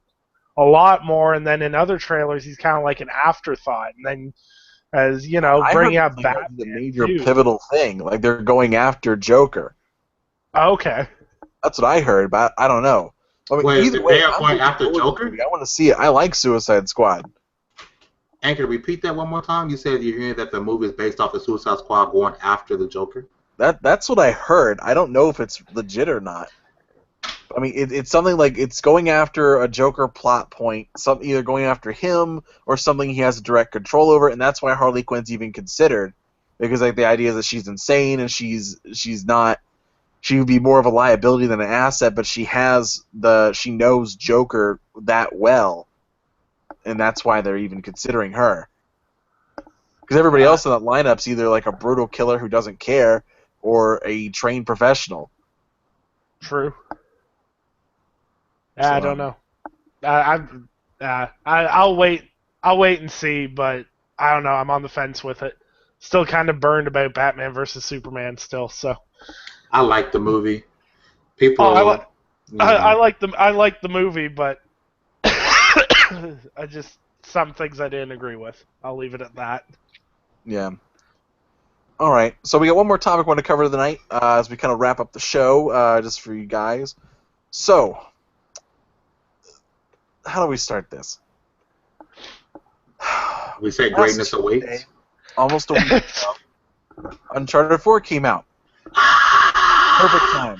Speaker 3: a lot more, and then in other trailers, he's kind of like an afterthought. And then, as you know,
Speaker 1: I heard
Speaker 3: bringing
Speaker 1: it's
Speaker 3: up
Speaker 1: like
Speaker 3: Batman
Speaker 1: a major
Speaker 3: too.
Speaker 1: pivotal thing. Like they're going after Joker.
Speaker 3: Okay.
Speaker 1: That's what I heard, but I don't know. I mean,
Speaker 2: Wait,
Speaker 1: either way,
Speaker 2: they are
Speaker 1: I'm
Speaker 2: going
Speaker 1: looking
Speaker 2: after
Speaker 1: forward to the
Speaker 2: Joker?
Speaker 1: movie. I want to see it. I like Suicide Squad.
Speaker 2: Anchor, repeat that one more time. You said you're hearing that the movie is based off the Suicide Squad going after the Joker.
Speaker 1: That's what I heard. I don't know if it's legit or not. I mean, it's something like it's going after a Joker plot point, either going after him or something he has direct control over, and that's why Harley Quinn's even considered, because like the idea is that she's insane and she's not. She would be more of a liability than an asset, but she knows Joker that well, and that's why they're even considering her. Because everybody else in that lineup's either like a brutal killer who doesn't care or a trained professional.
Speaker 3: True.
Speaker 1: So,
Speaker 3: I don't know. I'll wait. I'll wait and see, but I don't know. I'm on the fence with it. Still kind of burned about Batman versus Superman still. So.
Speaker 2: I like the movie.
Speaker 3: Oh,
Speaker 2: People,
Speaker 3: I like the movie, but I just some things I didn't agree with. I'll leave it at that.
Speaker 1: yeah. All right. So we got one more topic I want to cover tonight as we kind of wrap up the show, just for you guys. So, how do we start this?
Speaker 2: we say greatness awaits.
Speaker 1: Tuesday, almost a week ago, Uncharted 4 came out. Perfect time.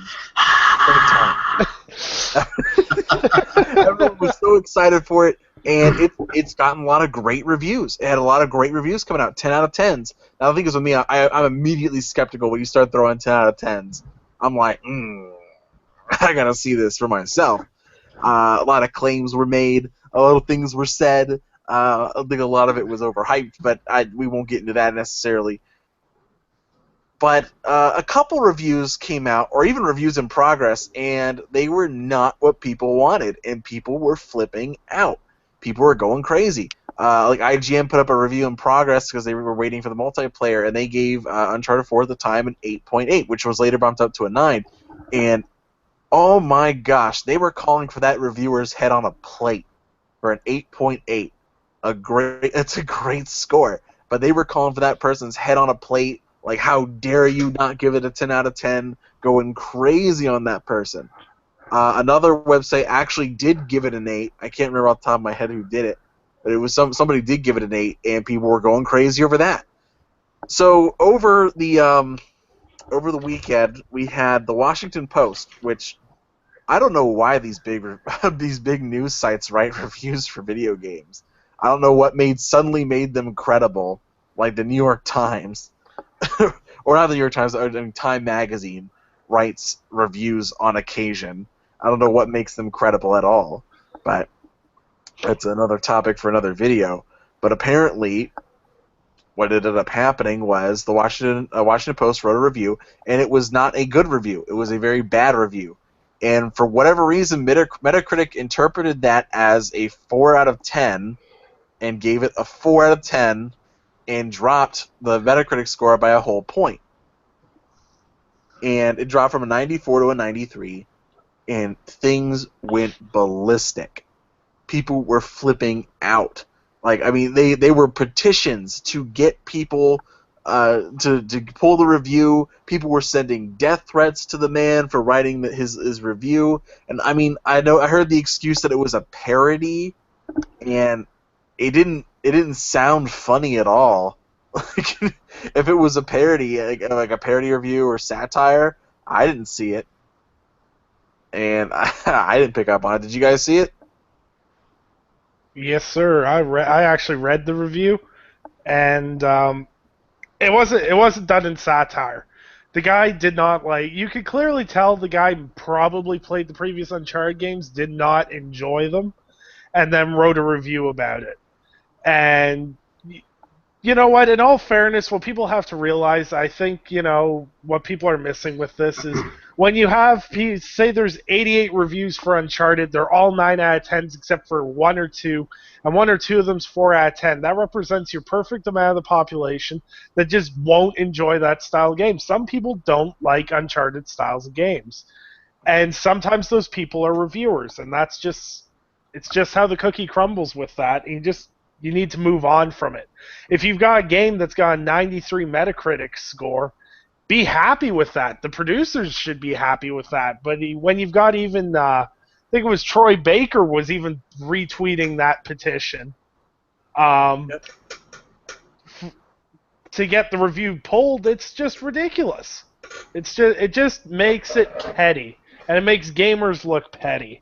Speaker 1: Everyone was so excited for it, and it's gotten a lot of great reviews. It had a lot of great reviews coming out, 10 out of 10s. Now, the thing is with me, I'm immediately skeptical when you start throwing 10 out of 10s. I'm like, I gotta see this for myself. A lot of claims were made, a lot of things were said. I think a lot of it was overhyped, but we won't get into that necessarily. But a couple reviews came out, or even reviews in progress, and they were not what people wanted, and people were flipping out. People were going crazy. Like IGN put up a review in progress because they were waiting for the multiplayer, and they gave Uncharted 4 at the time an 8.8, which was later bumped up to a 9. And oh my gosh, they were calling for that reviewer's head on a plate for an 8.8. It's a great score, but they were calling for that person's head on a plate. Like, how dare you not give it a 10 out of 10, going crazy on that person. Another website actually did give it an 8. I can't remember off the top of my head who did it, but it was somebody did give it an 8, and people were going crazy over that. So over the weekend, we had the Washington Post, which I don't know why these big news sites write reviews for video games. I don't know what suddenly made them credible, like the New York Times. Or not the New York Times, Time Magazine writes reviews on occasion. I don't know what makes them credible at all, but that's another topic for another video. But apparently, what ended up happening was the Washington Post wrote a review, and it was not a good review. It was a very bad review. And for whatever reason, Metacritic interpreted that as a 4 out of 10 and gave it a 4 out of 10 and dropped the Metacritic score by a whole point. And it dropped from a 94 to a 93, and things went ballistic. People were flipping out. Like, I mean, they were petitions to get people to pull the review. People were sending death threats to the man for writing his review. And I mean, I heard the excuse that it was a parody, and it didn't sound funny at all. Like, if it was a parody, like a parody review or satire, I didn't see it, and I didn't pick up on it. Did you guys see it?
Speaker 3: Yes, sir. I actually read the review, and it wasn't done in satire. The guy did not like. You could clearly tell the guy probably played the previous Uncharted games, did not enjoy them, and then wrote a review about it. And you know what? In all fairness, what people have to realize, I think, what people are missing with this is when you have, say there's 88 reviews for Uncharted, they're all 9 out of 10s except for 1 or 2, and 1 or 2 of them's 4 out of 10. That represents your perfect amount of the population that just won't enjoy that style of game. Some people don't like Uncharted styles of games. And sometimes those people are reviewers, and it's just how the cookie crumbles with that. You need to move on from it. If you've got a game that's got a 93 Metacritic score, be happy with that. The producers should be happy with that. But when you've got even, I think it was Troy Baker was even retweeting that petition to get the review pulled, it's just ridiculous. It just makes it petty, and it makes gamers look petty,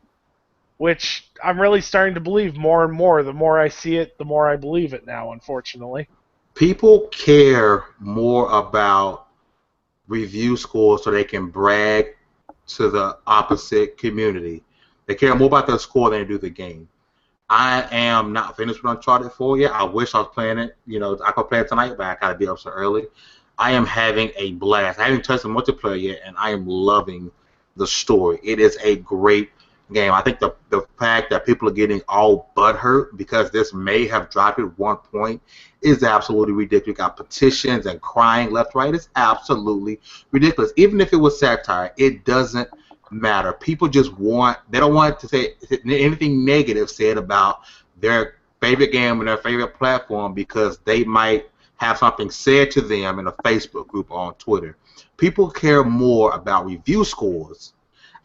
Speaker 3: which I'm really starting to believe more and more. The more I see it, the more I believe it now, unfortunately.
Speaker 2: People care more about review scores so they can brag to the opposite community. They care more about their score than they do the game. I am not finished with Uncharted 4 yet. I wish I was playing it. I could play it tonight, but I gotta be up so early. I am having a blast. I haven't touched the multiplayer yet, and I am loving the story. It is a great game. I think the fact that people are getting all butthurt because this may have dropped at one point is absolutely ridiculous. You got petitions and crying left, right. It's absolutely ridiculous. Even if it was satire, it doesn't matter. People just they don't want to say anything negative said about their favorite game and their favorite platform because they might have something said to them in a Facebook group or on Twitter. People care more about review scores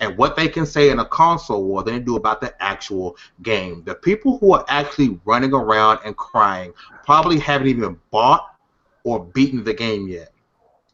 Speaker 2: and what they can say in a console war than they do about the actual game. The people who are actually running around and crying probably haven't even bought or beaten the game yet.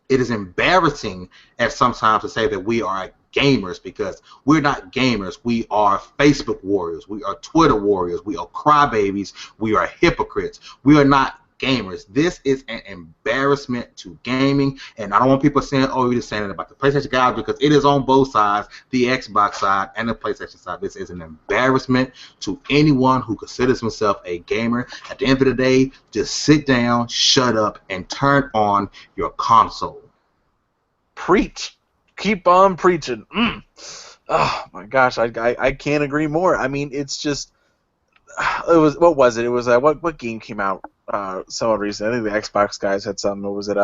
Speaker 2: It is embarrassing at sometimes to say that we are gamers because we're not gamers. We are Facebook warriors. We are Twitter warriors. We are crybabies. We are hypocrites. We are not gamers. This is an embarrassment to gaming, and I don't want people saying, oh, you're just saying it about the PlayStation guys, because it is on both sides, the Xbox side and the PlayStation side. This is an embarrassment to anyone who considers himself a gamer. At the end of the day, just sit down, shut up, and turn on your console.
Speaker 1: Preach. Keep on preaching. Oh my gosh, I can't agree more. I mean, it's just what was it? It was what game came out somewhat recently? I think the Xbox guys had something. What was it?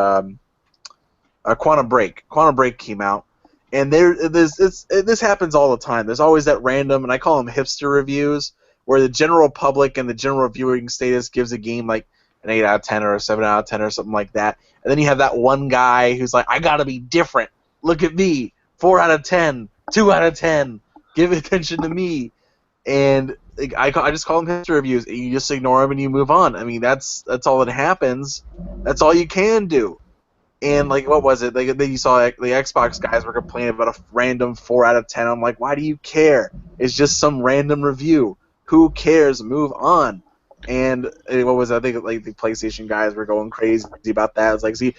Speaker 1: Quantum Break. Quantum Break came out, and this happens all the time. There's always that random, and I call them hipster reviews, where the general public and the general viewing status gives a game like an 8 out of 10 or a 7 out of 10 or something like that, and then you have that one guy who's like, I gotta be different. Look at me, 4 out of 10, 2 out of 10. Give attention to me. And I just call them hipster reviews. And you just ignore them and you move on. I mean, that's all that happens. That's all you can do. And like, what was it? Then you saw like, the Xbox guys were complaining about a random 4 out of 10. I'm like, why do you care? It's just some random review. Who cares? Move on. And what was it? I think like the PlayStation guys were going crazy about that. It's like, see,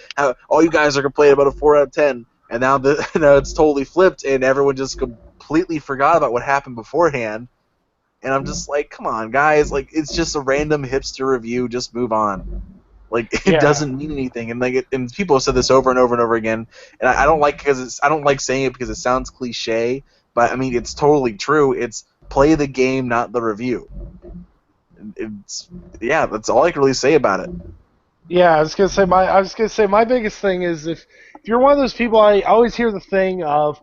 Speaker 1: all you guys are complaining about a 4 out of 10. And now now it's totally flipped, and everyone just completely forgot about what happened beforehand. And I'm just like, come on, guys! Like, it's just a random hipster review. Just move on. Like, it doesn't mean anything. And and people have said this over and over and over again. And I don't like I don't like saying it because it sounds cliche. But I mean, it's totally true. It's play the game, not the review. That's all I can really say about it.
Speaker 3: Yeah, I was gonna say my biggest thing is if you're one of those people, I always hear the thing of,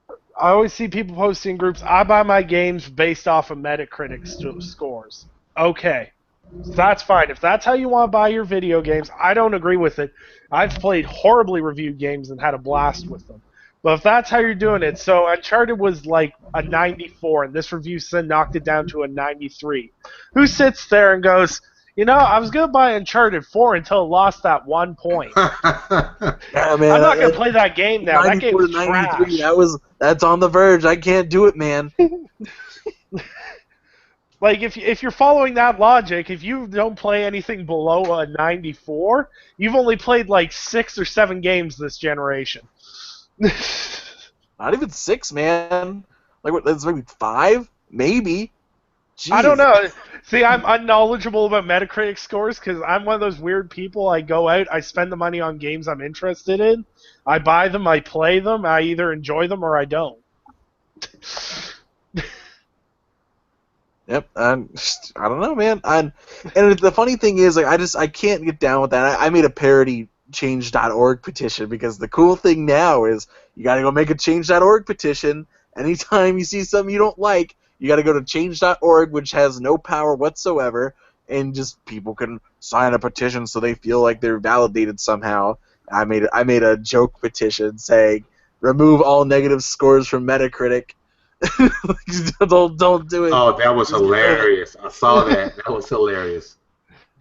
Speaker 3: I always see people posting in groups, I buy my games based off of Metacritic scores. Okay, that's fine. If that's how you want to buy your video games, I don't agree with it. I've played horribly reviewed games and had a blast with them. But if that's how you're doing it, so Uncharted was like a 94, and this review knocked it down to a 93. Who sits there and goes, I was going to buy Uncharted 4 until it lost that 1 point.
Speaker 1: Yeah, man,
Speaker 3: I'm not going to play that game now. That game was trash.
Speaker 1: That's on the verge. I can't do it, man.
Speaker 3: Like, if you're following that logic, if you don't play anything below a 94, you've only played like 6 or 7 games this generation.
Speaker 1: Not even 6, man. Like, what? That's maybe 5, maybe.
Speaker 3: I don't
Speaker 1: Jeez.
Speaker 3: know. See, I'm unknowledgeable about Metacritic scores because I'm one of those weird people. I go out, I spend the money on games I'm interested in, I buy them, I play them, I either enjoy them or I don't.
Speaker 1: Yep. I don't know, man. And the funny thing is, like, I can't get down with that. I made a parody change.org petition because the cool thing now is you got to go make a change.org petition. Anytime you see something you don't like, you got to go to change.org, which has no power whatsoever, and just people can sign a petition so they feel like they're validated somehow. I made a joke petition saying remove all negative scores from Metacritic. don't do it.
Speaker 2: Oh, that was hilarious. I saw that. That was hilarious.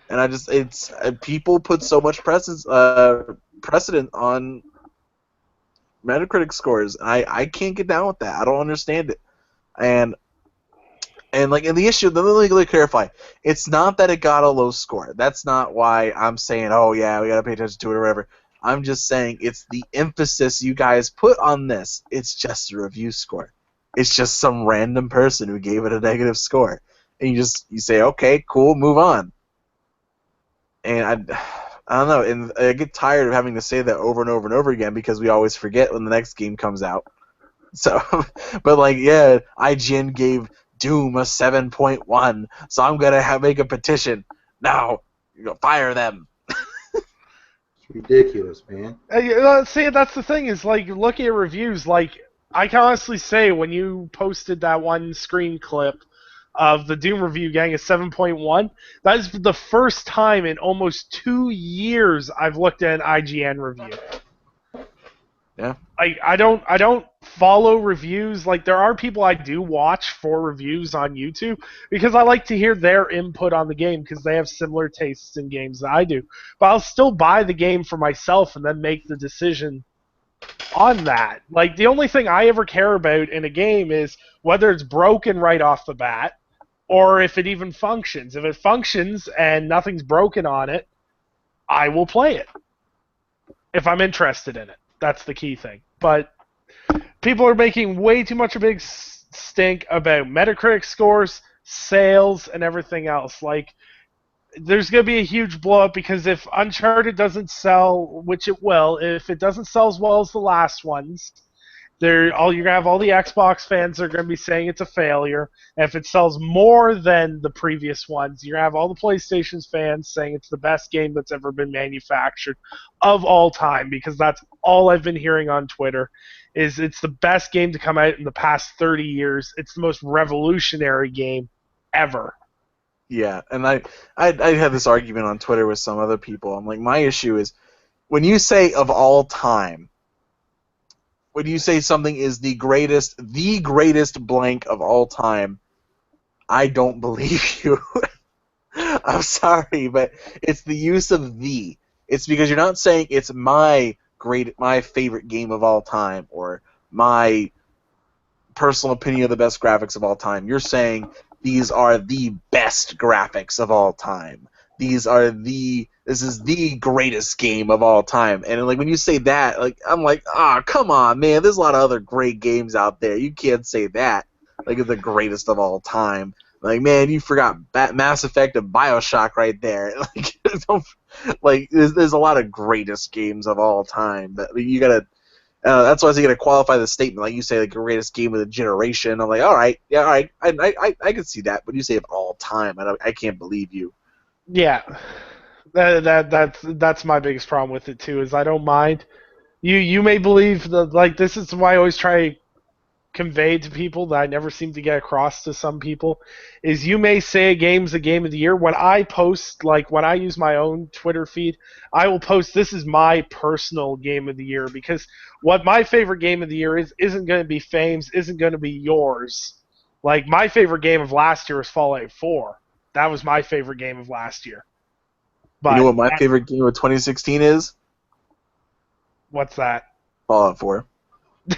Speaker 1: And it's people put so much precedent on Metacritic scores. I can't get down with that. I don't understand it. And the issue, let me clarify. It's not that it got a low score. That's not why I'm saying, oh yeah, we gotta pay attention to it or whatever. I'm just saying it's the emphasis you guys put on this. It's just a review score. It's just some random person who gave it a negative score. And you say, okay, cool, move on. And I don't know, and I get tired of having to say that over and over and over again because we always forget when the next game comes out. So, but like, yeah, IGN gave Doom a 7.1, so I'm gonna make a petition. Now, fire them.
Speaker 2: It's ridiculous, man.
Speaker 3: See, that's the thing is, like, looking at reviews, like, I can honestly say when you posted that one screen clip of the Doom review getting a 7.1, that is the first time in almost 2 years I've looked at an IGN review.
Speaker 1: Yeah.
Speaker 3: I don't follow reviews. Like, there are people I do watch for reviews on YouTube because I like to hear their input on the game because they have similar tastes in games that I do. But I'll still buy the game for myself and then make the decision on that. Like, the only thing I ever care about in a game is whether it's broken right off the bat or if it even functions. If it functions and nothing's broken on it, I will play it if I'm interested in it. That's the key thing. But people are making way too much a big stink about Metacritic scores, sales, and everything else. Like, there's going to be a huge blow up because if Uncharted doesn't sell, which it will, if it doesn't sell as well as the last ones, you're going to have all the Xbox fans that are going to be saying it's a failure. And if it sells more than the previous ones, you're going to have all the PlayStation fans saying it's the best game that's ever been manufactured of all time, because that's all I've been hearing on Twitter, is it's the best game to come out in the past 30 years. It's the most revolutionary game ever.
Speaker 1: Yeah, and I had this argument on Twitter with some other people. I'm like, my issue is when you say of all time, when you say something is the greatest blank of all time, I don't believe you. I'm sorry, but it's the use of the. It's because you're not saying it's my favorite game of all time or my personal opinion of the best graphics of all time. You're saying these are the best graphics of all time. This is the greatest game of all time. And like when you say that, like I'm like, come on, man. There's a lot of other great games out there. You can't say that like it's the greatest of all time. Like, man, you forgot Mass Effect and BioShock right there. Like, there's a lot of greatest games of all time. But you gotta. That's why I was gonna qualify the statement, like you say, like greatest game of the generation. I'm like, all right, yeah, all right, I can see that. But you say of all time, I can't believe you.
Speaker 3: Yeah, that's my biggest problem with it too. Is I don't mind. You may believe that, like, this is why I always try to convey to people that I never seem to get across to some people, is you may say a game's a game of the year. When I post, like when I use my own Twitter feed, I will post this is my personal game of the year, because what my favorite game of the year isn't going to be Fame's, isn't going to be yours. Like, my favorite game of last year was Fallout 4. That was my favorite game of last year. But
Speaker 1: you know what my favorite game of 2016 is?
Speaker 3: What's that?
Speaker 1: Fallout 4.
Speaker 2: You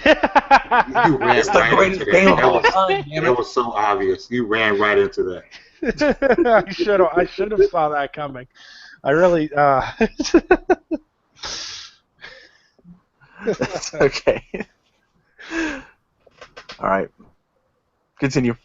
Speaker 2: ran
Speaker 1: It's the
Speaker 2: right into
Speaker 1: greatest game
Speaker 2: that.
Speaker 1: of all time, damn
Speaker 2: That
Speaker 1: it.
Speaker 2: was so obvious. You ran right into that.
Speaker 3: I should have saw that coming. I really.
Speaker 1: It's okay. All right. Continue.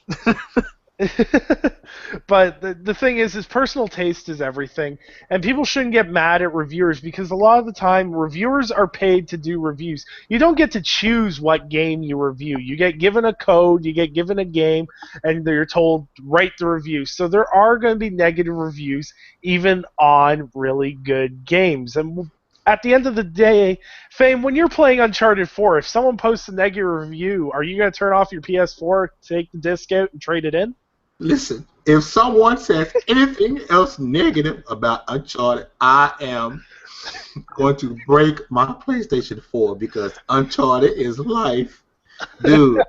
Speaker 3: But the thing is personal taste is everything, and people shouldn't get mad at reviewers because a lot of the time reviewers are paid to do reviews. You don't get to choose what game you review. You get given a code, you get given a game, and you're told write the review. So there are going to be negative reviews even on really good games. And at the end of the day, Fame, when you're playing Uncharted 4, if someone posts a negative review, are you going to turn off your PS4, take the disc out, and trade it in?
Speaker 2: Listen, if someone says anything else negative about Uncharted, I am going to break my PlayStation 4 because Uncharted is life. Dude,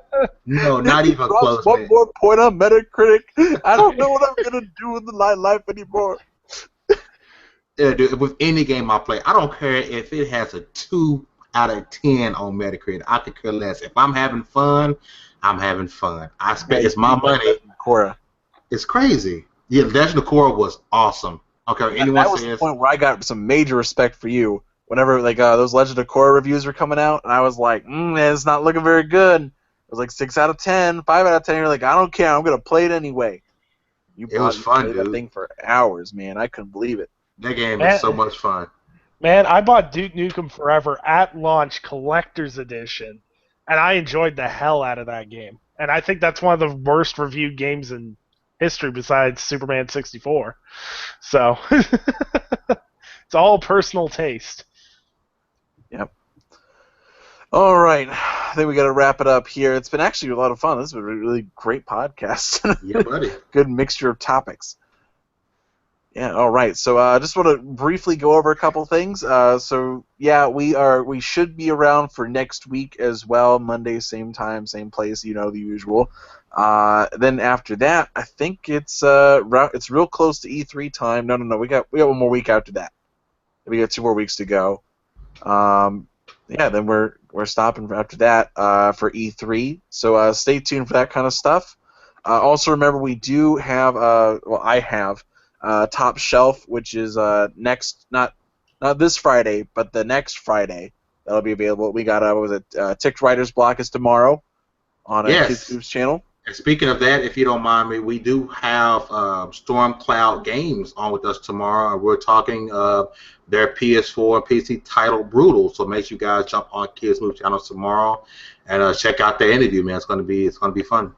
Speaker 2: no, not even close,
Speaker 1: One
Speaker 2: man.
Speaker 1: more point on Metacritic. I don't know what I'm gonna do with my life anymore.
Speaker 2: Yeah, dude, with any game I play, I don't care if it has a 2 out of 10 on Metacritic. I could care less. If I'm having fun, I'm having fun. I spend it's my money.
Speaker 1: Cora.
Speaker 2: It's crazy. Yeah, Legend of Korra was awesome. Okay, anyone
Speaker 1: That was the
Speaker 2: says
Speaker 1: point where I got some major respect for you. Whenever those Legend of Korra reviews were coming out, and I was like, it's not looking very good. It was like 6 out of 10, 5 out of 10. You're like, I don't care, I'm gonna play it anyway.
Speaker 2: it was fun,
Speaker 1: played
Speaker 2: dude.
Speaker 1: that thing for hours, man. I couldn't believe it.
Speaker 2: That game is so much fun.
Speaker 3: Man, I bought Duke Nukem Forever at launch, collector's edition, and I enjoyed the hell out of that game. And I think that's one of the worst reviewed games in history besides Superman 64. So, it's all personal taste.
Speaker 1: Yep. All right, I think we got to wrap it up here. It's been actually a lot of fun. This has been a really great podcast.
Speaker 2: Yeah, buddy.
Speaker 1: Good mixture of topics. Yeah, all right. So just want to briefly go over a couple things. So yeah, we should be around for next week as well. Monday, same time, same place. You know, the usual. Then after that, I think it's real close to E3 time. No. We got one more week after that. We got 2 more weeks to go. Yeah, then we're stopping after that for E3. So stay tuned for that kind of stuff. Also remember we do have I have. Top Shelf, which is next, not this Friday, but the next Friday. That'll be available. We got Ticked Writer's Block is tomorrow on Kids Hoops channel.
Speaker 2: And speaking of that, if you don't mind me, we do have Storm Cloud Games on with us tomorrow, and we're talking their PS4 and PC title Brutal. So make sure you guys jump on Kids Hoops channel tomorrow and check out the interview, man. It's gonna be fun.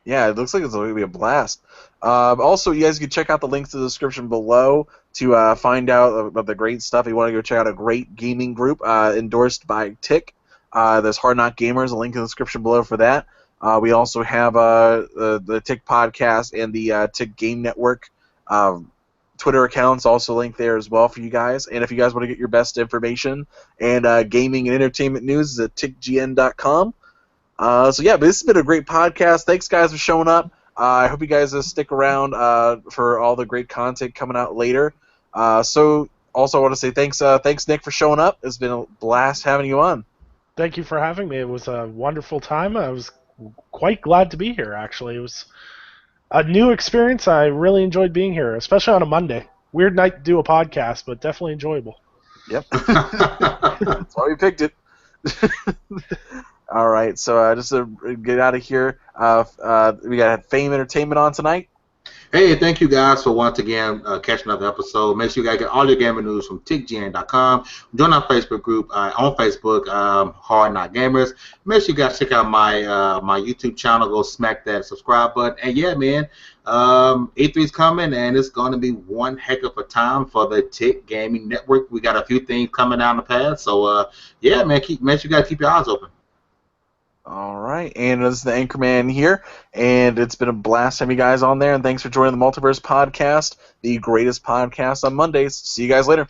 Speaker 1: Yeah, it looks like it's going to be a blast. Also, you guys can check out the links in the description below to find out about the great stuff. If you want to go check out a great gaming group endorsed by Tick. There's Hard Knock Gamers, a link in the description below for that. We also have the Tick Podcast and the Tick Game Network Twitter accounts, also linked there as well for you guys. And if you guys want to get your best information and gaming and entertainment news, it's at tickgn.com. So yeah, but this has been a great podcast. Thanks, guys, for showing up. I hope you guys stick around for all the great content coming out later. So also I want to say thanks, Nick, for showing up. It's been a blast having you on.
Speaker 3: Thank you for having me. It was a wonderful time. I was quite glad to be here, actually. It was a new experience. I really enjoyed being here, especially on a Monday. Weird night to do a podcast, but definitely enjoyable.
Speaker 1: Yep. That's why we picked it. All right, so just to get out of here, we got Fame Entertainment on tonight.
Speaker 2: Hey, thank you guys for once again catching another episode. Make sure you guys get all your gaming news from tickgn.com. Join our Facebook group on Facebook, Hard Knock Gamers. Make sure you guys check out my my YouTube channel. Go smack that subscribe button. And yeah, man, E3's coming, and it's going to be one heck of a time for the Tick Gaming Network. We got a few things coming down the path. So yeah, man, make sure you guys keep your eyes open.
Speaker 1: All right, and this is the Anchorman here, and it's been a blast having you guys on there, and thanks for joining the Multiverse podcast, the greatest podcast on Mondays. See you guys later.